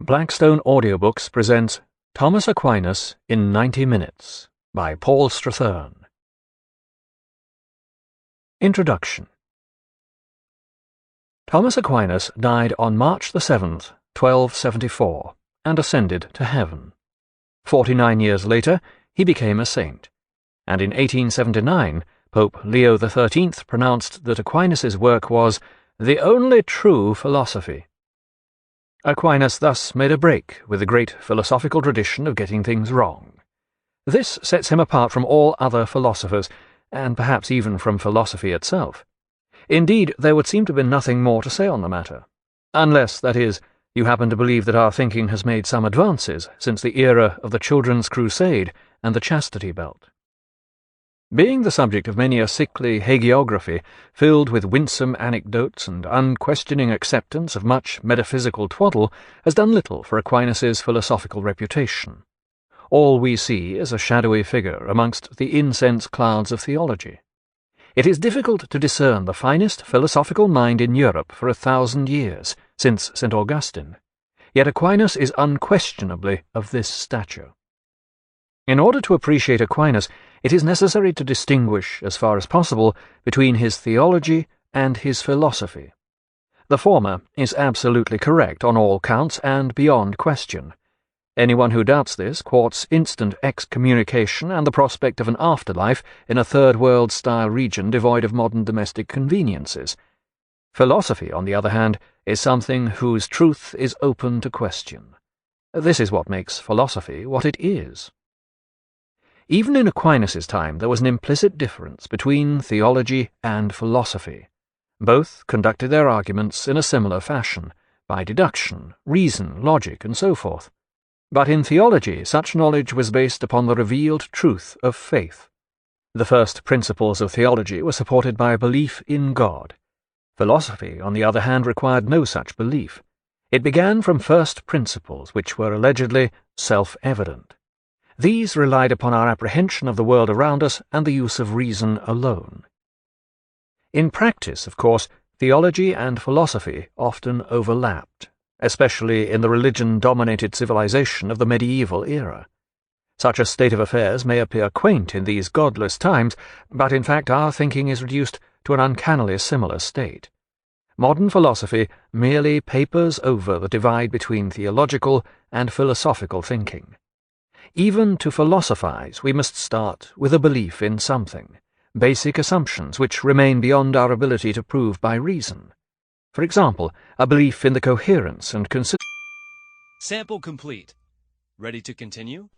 Blackstone Audiobooks presents Thomas Aquinas in 90 Minutes by Paul Strathern. Introduction. Thomas Aquinas died on March the 7th, 1274, and ascended to heaven. 49 years later, he became a saint, and in 1879 Pope Leo XIII pronounced that Aquinas' work was the only true philosophy. Aquinas thus made a break with the great philosophical tradition of getting things wrong. This sets him apart from all other philosophers, and perhaps even from philosophy itself. Indeed, there would seem to be nothing more to say on the matter, unless, that is, you happen to believe that our thinking has made some advances since the era of the Children's Crusade and the Chastity Belt. Being the subject of many a sickly hagiography, filled with winsome anecdotes and unquestioning acceptance of much metaphysical twaddle, has done little for Aquinas' philosophical reputation. All we see is a shadowy figure amongst the incense clouds of theology. It is difficult to discern the finest philosophical mind in Europe for 1,000 years, since St. Augustine. Yet Aquinas is unquestionably of this stature. In order to appreciate Aquinas, it is necessary to distinguish, as far as possible, between his theology and his philosophy. The former is absolutely correct on all counts and beyond question. Anyone who doubts this courts instant excommunication and the prospect of an afterlife in a third-world-style region devoid of modern domestic conveniences. Philosophy, on the other hand, is something whose truth is open to question. This is what makes philosophy what it is. Even in Aquinas' time there was an implicit difference between theology and philosophy. Both conducted their arguments in a similar fashion, by deduction, reason, logic, and so forth. But in theology such knowledge was based upon the revealed truth of faith. The first principles of theology were supported by a belief in God. Philosophy, on the other hand, required no such belief. It began from first principles which were allegedly self-evident. These relied upon our apprehension of the world around us and the use of reason alone. In practice, of course, theology and philosophy often overlapped, especially in the religion-dominated civilization of the medieval era. Such a state of affairs may appear quaint in these godless times, but in fact our thinking is reduced to an uncannily similar state. Modern philosophy merely papers over the divide between theological and philosophical thinking. Even to philosophize, we must start with a belief in something, basic assumptions which remain beyond our ability to prove by reason. For example, a belief in the coherence and consistency. Sample complete. Ready to continue?